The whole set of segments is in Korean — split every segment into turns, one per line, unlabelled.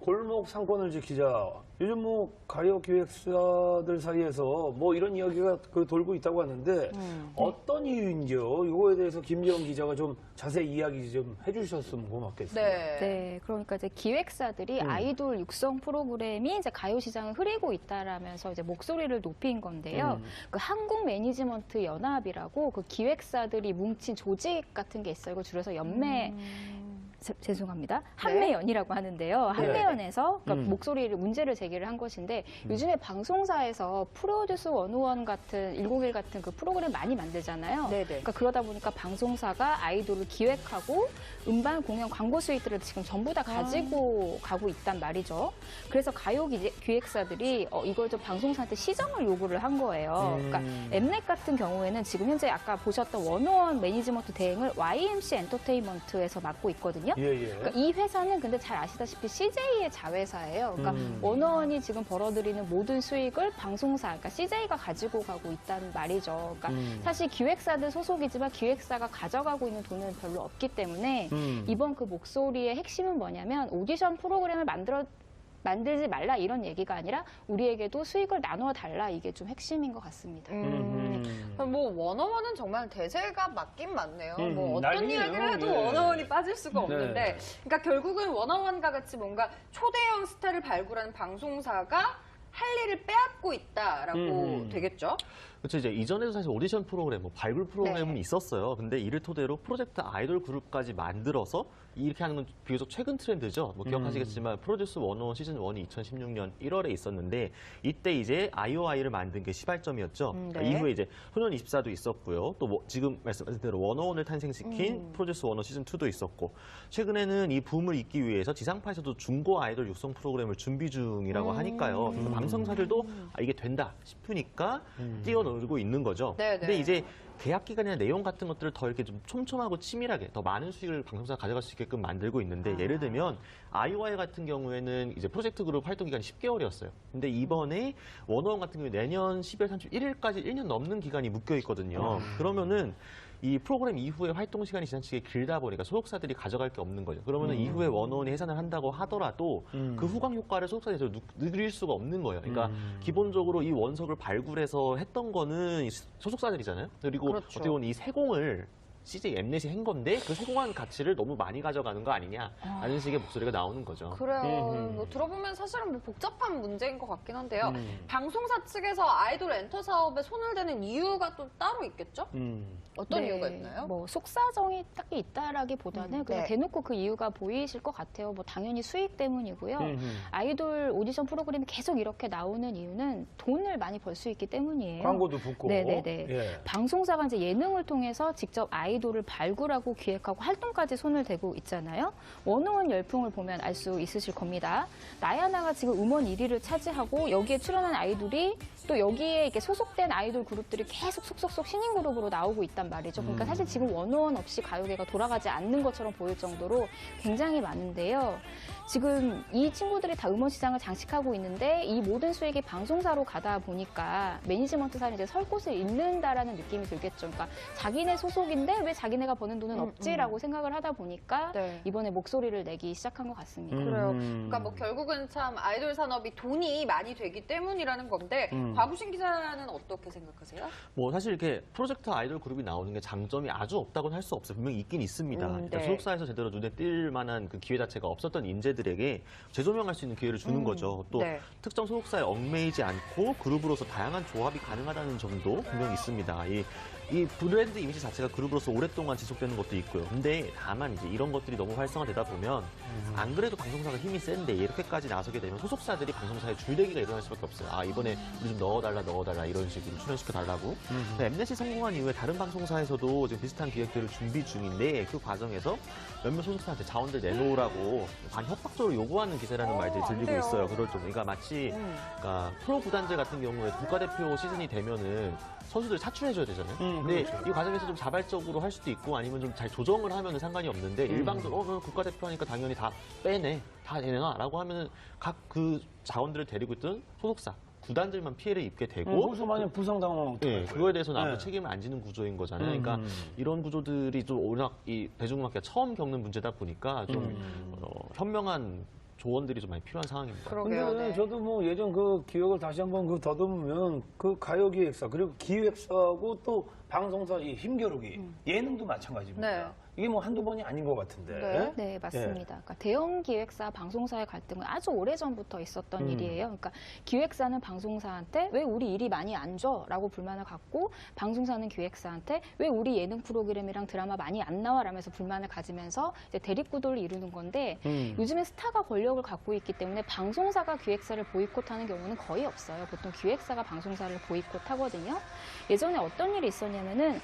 골목 상권을 지키자. 요즘 뭐 가요 기획사들 사이에서 뭐 이런 이야기가 돌고 있다고 하는데 어떤 이유인지요? 이거에 대해서 김지영 기자가 좀 자세히 이야기 좀 해주셨으면 고맙겠습니다.
네, 그러니까 이제 기획사들이 아이돌 육성 프로그램이 이제 가요 시장을 흐리고 있다라면서 이제 목소리를 높인 건데요. 그 한국 매니지먼트 연합이라고 그 기획사들이 뭉친 조직 같은 게 있어요. 이거 줄여서 연매. 죄송합니다. 한매연이라고 하는데요. 한매연에서 그러니까 목소리를 문제를 제기를 한 것인데 요즘에 방송사에서 프로듀스 101 같은 101 같은 그 프로그램 많이 만들잖아요. 그러니까 그러다 보니까 방송사가 아이돌을 기획하고 음반 공연 광고 수익들을 지금 전부 다 가지고 가고 있단 말이죠. 그래서 가요 기획사들이 이걸 좀 방송사한테 시정을 요구를 한 거예요. 그러니까 엠넷 같은 경우에는 지금 현재 아까 보셨던 101 매니지먼트 대행을 YMC 엔터테인먼트에서 맡고 있거든요. 그러니까 이 회사는 근데 잘 아시다시피 CJ의 자회사예요. 그러니까 원어원이 지금 벌어들이는 모든 수익을 방송사, 그러니까 CJ가 가지고 가고 있다는 말이죠. 그러니까 사실 기획사들 소속이지만 기획사가 가져가고 있는 돈은 별로 없기 때문에 이번 그 목소리의 핵심은 뭐냐면 오디션 프로그램을 만들지 말라 이런 얘기가 아니라 우리에게도 수익을 나눠 달라 이게 좀 핵심인 것 같습니다.
뭐 워너원은 정말 대세가 맞긴 맞네요. 뭐 어떤
난리네요.
이야기를 해도 워너원이 빠질 수가 없는데, 그러니까 결국은 워너원과 같이 뭔가 초대형 스타를 발굴하는 방송사가 할 일을 빼앗고 있다라고 되겠죠?
그렇죠. 이제 이전에도 사실 오디션 프로그램, 뭐 발굴 프로그램은 있었어요. 근데 이를 토대로 프로젝트 아이돌 그룹까지 만들어서 이렇게 하는 건 비교적 최근 트렌드죠. 뭐 기억하시겠지만 프로듀스 101 시즌 1이 2016년 1월에 있었는데 이때 이제 아이오아이를 만든 게 시발점이었죠. 그러니까 이후에 이제 소년 24도 있었고요. 또 뭐 지금 말씀하신 대로 101을 탄생시킨 프로듀스 101 시즌 2도 있었고 최근에는 이 붐을 잇기 위해서 지상파에서도 중고 아이돌 육성 프로그램을 준비 중이라고 하니까요. 그래서 방송사들도 이게 된다 싶으니까 뛰어놀고 있는 거죠. 근데 이제 계약 기간이나 내용 같은 것들을 더 이렇게 좀 촘촘하고 치밀하게 더 많은 수익을 방송사가 가져갈 수 있게끔 만들고 있는데 예를 들면 아이오아이 같은 경우에는 이제 프로젝트 그룹 활동 기간이 10개월이었어요. 근데 이번에 원어원 같은 경우에 내년 12월 31일까지 1년 넘는 기간이 묶여 있거든요. 그러면은 이 프로그램 이후에 활동 시간이 지나치게 길다 보니까 소속사들이 가져갈 게 없는 거죠. 그러면은 이후에 원어원이 해산을 한다고 하더라도 그 후광 효과를 소속사에서 누릴 수가 없는 거예요. 그러니까 기본적으로 이 원석을 발굴해서 했던 거는 소속사들이잖아요. 그리고 어떻게 보면 이 세공을 CJ 엠넷이 한 건데 그 세공한 가치를 너무 많이 가져가는 거 아니냐 라는 식의 목소리가 나오는 거죠.
그래요. 뭐 들어보면 사실은 뭐 복잡한 문제인 것 같긴 한데요. 방송사 측에서 아이돌 엔터 사업에 손을 대는 이유가 또 따로 있겠죠? 어떤 이유가 있나요?
뭐 속사정이 딱히 있다라기보다는 그냥 대놓고 그 이유가 보이실 것 같아요. 뭐 당연히 수익 때문이고요. 아이돌 오디션 프로그램이 계속 이렇게 나오는 이유는 돈을 많이 벌 수 있기 때문이에요.
광고도 붙고.
방송사가 이제 예능을 통해서 직접 아이돌을 발굴하고 기획하고 활동까지 손을 대고 있잖아요. 원어원 열풍을 보면 알 수 있으실 겁니다. 나야나가 지금 음원 1위를 차지하고 여기에 출연한 아이돌이 또 여기에 이렇게 소속된 아이돌 그룹들이 계속 속속속 신인 그룹으로 나오고 있단 말이죠. 그러니까 사실 지금 원어원 없이 가요계가 돌아가지 않는 것처럼 보일 정도로 굉장히 많은데요. 지금 이 친구들이 다 음원 시장을 장식하고 있는데 이 모든 수익이 방송사로 가다 보니까 매니지먼트사는 이제 설 곳을 잃는다라는 느낌이 들겠죠. 그러니까 자기네 소속인데 왜 자기네가 버는 돈은 없지라고 생각을 하다 보니까 이번에 목소리를 내기 시작한 것 같습니다.
그래요. 그러니까 뭐 결국은 참 아이돌 산업이 돈이 많이 되기 때문이라는 건데 곽우신 기자는 어떻게 생각하세요?
뭐 사실 이렇게 프로젝트 아이돌 그룹이 나오는 게 장점이 아주 없다고는 할 수 없어요. 분명히 있긴 있습니다. 그러니까 소속사에서 제대로 눈에 띌 만한 그 기회 자체가 없었던 인재들에게 재조명할 수 있는 기회를 주는 거죠. 또 특정 소속사에 얽매이지 않고 그룹으로서 다양한 조합이 가능하다는 점도 분명히 있습니다. 이 브랜드 이미지 자체가 그룹으로서 오랫동안 지속되는 것도 있고요. 근데 다만 이제 이런 것들이 너무 활성화되다 보면 안 그래도 방송사가 힘이 센데 이렇게까지 나서게 되면 소속사들이 방송사에 줄대기가 일어날 수밖에 없어요. 아 이번에 우리 좀 넣어달라 이런 식으로 출연시켜달라고. 엠넷이 성공한 이후에 다른 방송사에서도 지금 비슷한 기획들을 준비 중인데 그 과정에서 몇몇 소속사한테 자원들 내놓으라고 반협박적으로 요구하는 기세라는 말들이 들리고 있어요. 그럴 좀 그러니까 마치 그러니까 프로 구단들 같은 경우에 국가대표 시즌이 되면은 선수들 차출해줘야 되잖아요. 근데 이 과정에서 좀 자발적으로 할 수도 있고 아니면 좀 잘 조정을 하면은 상관이 없는데 일방적으로 그럼 국가대표 하니까 당연히 다 빼내, 다 내놔라고 하면은 각 그 자원들을 데리고 있던 소속사 구단들만 피해를 입게 되고
거기서 만약 부상당하면
그거에 대해서는 아무 책임을 안 지는 구조인 거잖아요. 그러니까 이런 구조들이 좀 워낙 이 대중음악계가 처음 겪는 문제다 보니까 좀 현명한 조언들이 좀 많이 필요한 상황입니다.
그러게요.
근데
네.
저도 뭐 예전 그 기억을 다시 한번 그 더듬으면 그 가요기획사 그리고 기획사하고 또 방송사 이 힘겨루기 예능도 마찬가지입니다.
네.
이게 뭐 한두 번이 아닌 것 같은데.
네.
네, 맞습니다. 그러니까 대형 기획사, 방송사의 갈등은 아주 오래전부터 있었던 일이에요. 그러니까 기획사는 방송사한테 왜 우리 일이 많이 안 줘? 라고 불만을 갖고 방송사는 기획사한테 왜 우리 예능 프로그램이랑 드라마 많이 안 나와? 라면서 불만을 가지면서 이제 대립구도를 이루는 건데 요즘에 스타가 권력을 갖고 있기 때문에 방송사가 기획사를 보이콧하는 경우는 거의 없어요. 보통 기획사가 방송사를 보이콧하거든요. 예전에 어떤 일이 있었냐면은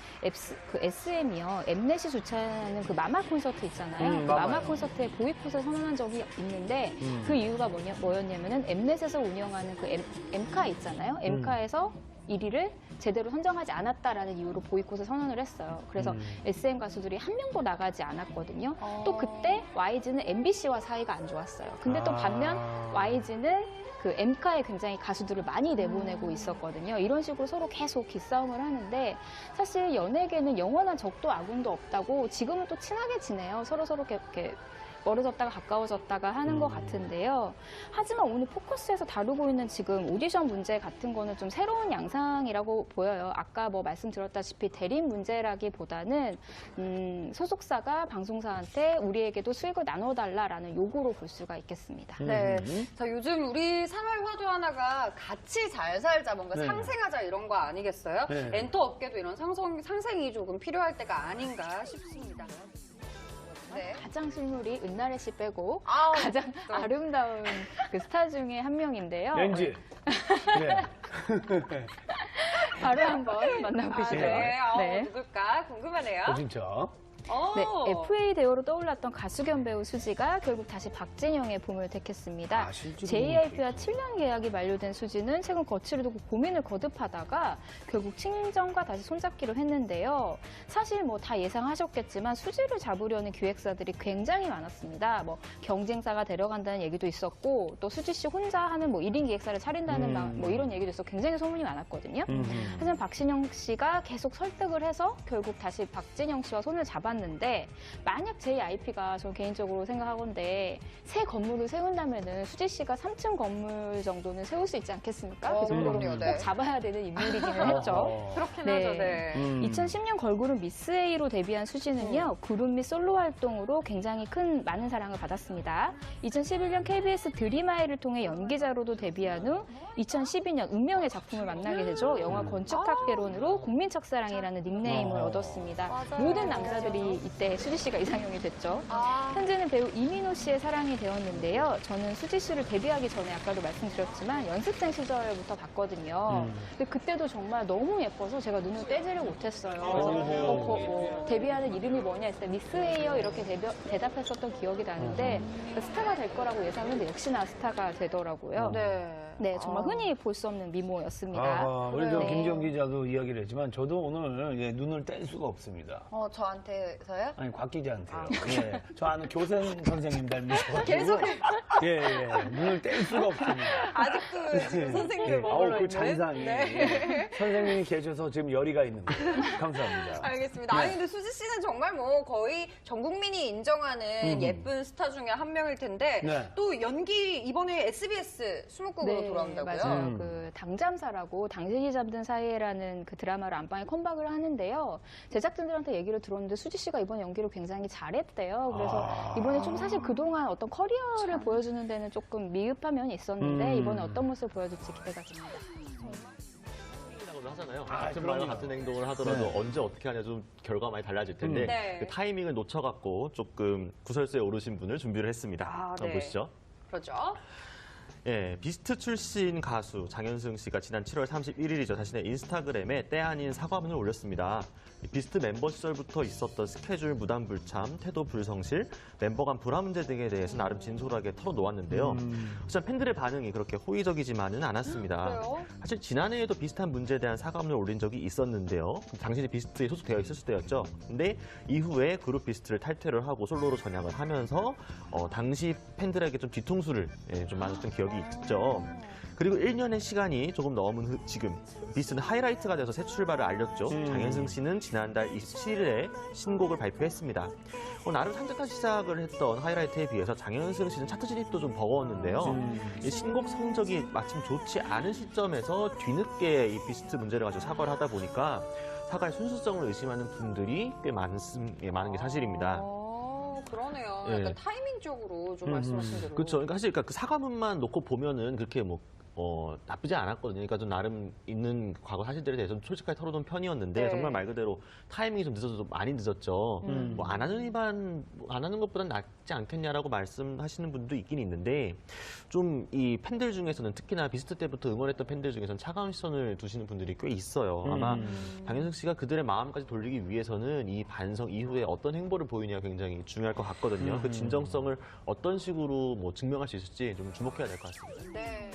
SM이요. 엠넷이 주최하는 그 마마 콘서트 있잖아요. 그 마마
마마요.
콘서트에 보이콧을 선언한 적이 있는데 그 이유가 뭐였냐면은 엠넷에서 운영하는 그 엠카 있잖아요. 엠카에서 1위를 제대로 선정하지 않았다라는 이유로 보이콧을 선언을 했어요. 그래서 SM 가수들이 한 명도 나가지 않았거든요. 또 그때 YG는 MBC와 사이가 안 좋았어요. 근데 또 반면 YG는 그 엠카에 굉장히 가수들을 많이 내보내고 있었거든요. 이런 식으로 서로 계속 기싸움을 하는데 사실 연예계는 영원한 적도 아군도 없다고 지금은 또 친하게 지내요. 서로 이렇게 멀어졌다가 가까워졌다가 하는 것 같은데요. 하지만 오늘 포커스에서 다루고 있는 지금 오디션 문제 같은 거는 좀 새로운 양상이라고 보여요. 아까 뭐 말씀드렸다시피 대립 문제라기보다는 소속사가 방송사한테 우리에게도 수익을 나눠달라라는 요구로 볼 수가 있겠습니다.
네. 자, 요즘 우리 사회 화두 하나가 같이 잘 살자, 뭔가
네.
상생하자 이런 거 아니겠어요?
네.
엔터 업계도 이런 상생이 조금 필요할 때가 아닌가 싶습니다. 네.
가장 실물이 은나래 씨 빼고
아우,
가장
또.
아름다운 그 스타 중에 한 명인데요.
왠지. 네.
바로 한번 만나보시죠.
네.
네.
누굴까 궁금하네요.
진짜.
네, FA 대우로 떠올랐던 가수 겸 배우 수지가 결국 다시 박진영의 봄을 택했습니다.
아, 실제로
JYP와 7년 계약이 만료된 수지는 최근 거취를 두고 고민을 거듭하다가 결국 친정과 다시 손잡기로 했는데요. 사실 뭐 다 예상하셨겠지만 수지를 잡으려는 기획사들이 굉장히 많았습니다. 뭐 경쟁사가 데려간다는 얘기도 있었고 또 수지 씨 혼자 하는 뭐 1인 기획사를 차린다는 뭐 이런 얘기도 있었고 굉장히 소문이 많았거든요. 하지만 박신영 씨가 계속 설득을 해서 결국 다시 박진영 씨와 손을 잡았는데 만약 JYP가 저 개인적으로 생각하건데 새 건물을 세운다면은 수지 씨가 3층 건물 정도는 세울 수 있지 않겠습니까? 그 정도로
그럼요,
꼭
네.
잡아야 되는 인물이기는 했죠.
그렇긴
네.
하죠. 네.
2010년 걸그룹 미스 A로 데뷔한 수지는요, 그룹 및 솔로 활동으로 굉장히 많은 사랑을 받았습니다. 2011년 KBS 드림아이를 통해 연기자로도 데뷔한 후 2012년 운명의 작품을 만나게 되죠. 영화 건축학개론으로 국민척사랑이라는 닉네임을 얻었습니다.
맞아요.
모든 남자들이 이때 수지 씨가 이상형이 됐죠. 현재는 배우 이민호 씨의 사랑이 되었는데요. 저는 수지 씨를 데뷔하기 전에 아까도 말씀드렸지만 연습생 시절부터 봤거든요. 근데 그때도 정말 너무 예뻐서 제가 눈을 떼지를 못했어요. 그래서 데뷔하는 이름이 뭐냐 했을 때 미스 에이어 이렇게 대답했었던 기억이 나는데 스타가 될 거라고 예상했는데 역시나 스타가 되더라고요.
네.
네, 정말 흔히 볼 수 없는 미모였습니다.
아, 우리 저
네.
김지영 기자도 이야기를 했지만 저도 오늘 예, 눈을 뗄 수가 없습니다.
저한테서요?
아니 곽 기자한테요. 예, 저 아는 교생 선생님 닮으셔가지고 예, 눈을 뗄 수가 없습니다.
아직도 지금 선생님을 머물러
아우
있는.
그 잔상이
네.
선생님이 계셔서 지금 열의가 있는 거예요. 감사합니다.
알겠습니다. 아니 근데 수지 씨는 정말 뭐 거의 전 국민이 인정하는 예쁜 스타 중에 한 명일 텐데
네.
또 연기 이번에 SBS 수목극으로 돌아온다고요?
맞아요. 그 당잠사라고 당신이 잠든 사이에라는 그 드라마를 안방에 컴백을 하는데요. 제작진들한테 얘기를 들었는데 수지 씨가 이번 연기를 굉장히 잘했대요. 그래서 이번에 좀 사실 그동안 어떤 커리어를 보여주는 데는 조금 미흡한 면이 있었는데 이번에 어떤 모습을 보여줄지 기대가 됩니다.
타이밍이라고도 하잖아요.
아,
같은 말과
그럼요.
같은 행동을 하더라도
네.
언제 어떻게 하냐 좀 결과가 많이 달라질 텐데
네.
그 타이밍을 놓쳐갖고 조금 구설수에 오르신 분을 준비를 했습니다. 한번
네.
보시죠.
그렇죠.
예, 비스트 출신 가수 장현승 씨가 지난 7월 31일이죠. 자신의 인스타그램에 때 아닌 사과문을 올렸습니다. 이 비스트 멤버 시절부터 있었던 스케줄 무단 불참, 태도 불성실, 멤버 간 불화 문제 등에 대해서 나름 진솔하게 털어놓았는데요. 하지만 팬들의 반응이 그렇게 호의적이지만은 않았습니다.
그래요?
사실 지난해에도 비슷한 문제에 대한 사과문을 올린 적이 있었는데요. 당신이 비스트에 소속되어 있었을 때였죠. 근데 이후에 그룹 비스트를 탈퇴를 하고 솔로로 전향을 하면서 당시 팬들에게 좀 뒤통수를 좀 맞았던 기억이 있죠. 그리고 1년의 시간이 조금 넘은 지금 비스트는 하이라이트가 돼서 새 출발을 알렸죠. 장현승 씨는 지난달 27일에 신곡을 발표했습니다. 나름 산뜻한 시작을 했던 하이라이트에 비해서 장현승 씨는 차트 진입도 좀 버거웠는데요. 이 신곡 성적이 마침 좋지 않은 시점에서 뒤늦게 이 비스트 문제를 가지고 사과를 하다 보니까 사과의 순수성을 의심하는 분들이 꽤 많은 게 사실입니다.
그러네요.
예.
약간 타이밍적으로 좀 말씀하신 대로.
그렇죠. 그러니까 사실 그 사과문만 놓고 보면은 그렇게 나쁘지 않았거든요. 그러니까 좀 나름 있는 과거 사실들에 대해서 좀 솔직하게 털어놓은 편이었는데
네.
정말 말 그대로 타이밍이 좀 늦어서 좀 많이 늦었죠. 안 하는 것보단 낫지 않겠냐라고 말씀하시는 분도 있긴 있는데 좀 이 팬들 중에서는 특히나 비스트 때부터 응원했던 팬들 중에서는 차가운 시선을 두시는 분들이 꽤 있어요. 아마 장현승 씨가 그들의 마음까지 돌리기 위해서는 이 반성 이후에 어떤 행보를 보이냐가 굉장히 중요할 것 같거든요. 그 진정성을 어떤 식으로 증명할 수 있을지 좀 주목해야 될 것 같습니다.
네.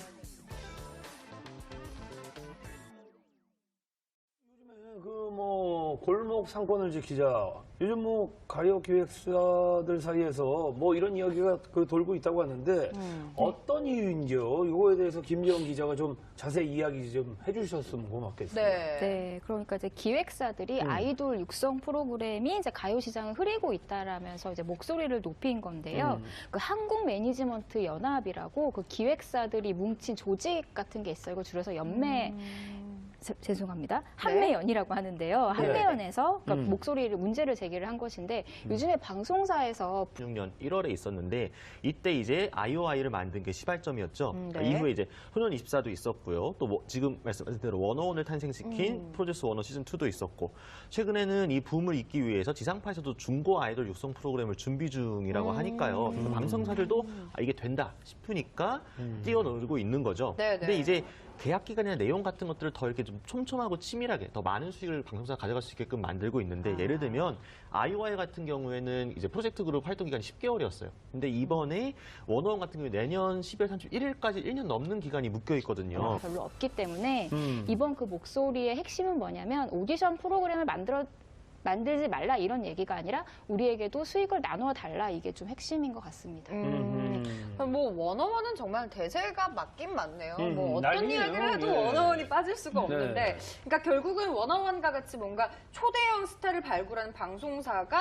골목 상권을 지키자. 요즘 가요 기획사들 사이에서 이런 이야기가 돌고 있다고 하는데 어떤 이유인지요? 이거에 대해서 김지영 기자가 좀 자세히 이야기 좀 해주셨으면 고맙겠습니다.
네.
네, 그러니까 이제 기획사들이 아이돌 육성 프로그램이 이제 가요 시장을 흐리고 있다라면서 이제 목소리를 높인 건데요. 그 한국 매니지먼트 연합이라고 그 기획사들이 뭉친 조직 같은 게 있어요. 이거 줄여서 연매. 죄송합니다. 한매연이라고 하는데요. 한매연에서 그러니까 문제를 제기를 한 것인데 요즘에 방송사에서
16년 1월에 있었는데 이때 이제 IOI를 만든 게 시발점이었죠. 그러니까
네.
이후에 이제 소년24도 있었고요. 또 지금 말씀하신 대로 워너원을 탄생시킨 프로듀스 워너 시즌2도 있었고 최근에는 이 붐을 잇기 위해서 지상파에서도 중고 아이돌 육성 프로그램을 준비 중이라고 하니까요. 그래서 방송사들도 이게 된다 싶으니까 뛰어놀고 있는 거죠.
네,
근데
네.
이제 계약 기간이나 내용 같은 것들을 더 이렇게 좀 촘촘하고 치밀하게 더 많은 수익을 방송사가 가져갈 수 있게끔 만들고 있는데 예를 들면 IOI 같은 경우에는 이제 프로젝트 그룹 활동 기간이 10개월이었어요. 근데 이번에 워너원 같은 경우에 내년 12월 31일까지 1년 넘는 기간이 묶여 있거든요.
별로 없기 때문에 이번 그 목소리의 핵심은 뭐냐면 오디션 프로그램을 만들지 말라 이런 얘기가 아니라 우리에게도 수익을 나누어 달라 이게 좀 핵심인 것 같습니다.
워너원은 정말 대세가 맞긴 맞네요. 어떤
난리네요.
이야기를 해도
예.
워너원이 빠질 수가 없는데,
네.
그러니까 결국은 워너원과 같이 뭔가 초대형 스타를 발굴하는 방송사가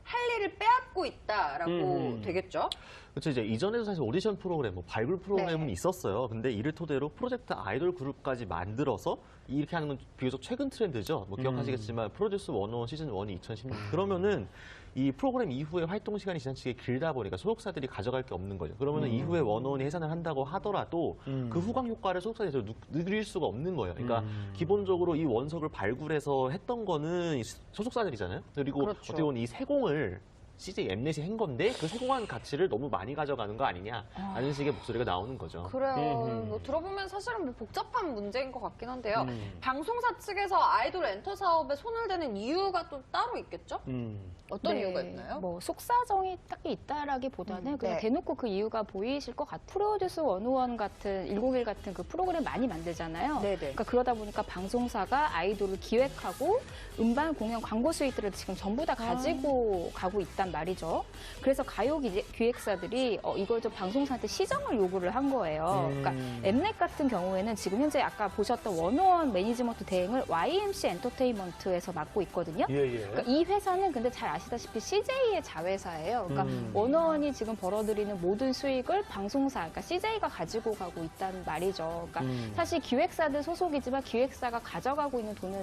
할 일을 빼앗고 있다라고 되겠죠?
그렇죠. 이제 이전에도 사실 오디션 프로그램, 발굴 프로그램은
네.
있었어요. 근데 이를 토대로 프로젝트 아이돌 그룹까지 만들어서 이렇게 하는 건 비교적 최근 트렌드죠. 기억하시겠지만 프로듀스 101 시즌 1이 2016. 그러면은 이 프로그램 이후에 활동 시간이 지나치게 길다 보니까 소속사들이 가져갈 게 없는 거죠. 그러면은 이후에 101이 해산을 한다고 하더라도 그 후광 효과를 소속사에서 누릴 수가 없는 거예요. 그러니까 기본적으로 이 원석을 발굴해서 했던 거는 소속사들이잖아요. 그리고
그렇죠.
어떻게 보면 이 세공을 CJ 엠넷이 한 건데 그 세공한 가치를 너무 많이 가져가는 거 아니냐 라는 식의 목소리가 나오는 거죠.
그래요. 들어보면 사실은 복잡한 문제인 것 같긴 한데요. 방송사 측에서 아이돌 엔터 사업에 손을 대는 이유가 또 따로 있겠죠? 어떤
네,
이유가 있나요?
속사정이 딱히 있다라기보다는 그냥
네.
대놓고 그 이유가 보이실 것 같아요. 프로듀스 101 같은 101 같은 그 프로그램 많이 만들잖아요.
네네.
그러니까 그러다 보니까 방송사가 아이돌을 기획하고 음반 공연 광고 수익들을 지금 전부 다 가지고 가고 있단 말이죠. 그래서 가요 기획사들이 이걸 좀 방송사한테 시정을 요구를 한 거예요. 그러니까 엠넷 같은 경우에는 지금 현재 아까 보셨던 101 매니지먼트 대행을 YMC 엔터테인먼트에서 맡고 있거든요. 그러니까 이 회사는 근데 잘 아시다시피 CJ의 자회사예요. 그러니까 101이 지금 벌어들이는 모든 수익을 방송사, 그러니까 CJ가 가지고 가고 있다는 말이죠. 그러니까 사실 기획사들 소속이지만 기획사가 가져가고 있는 돈은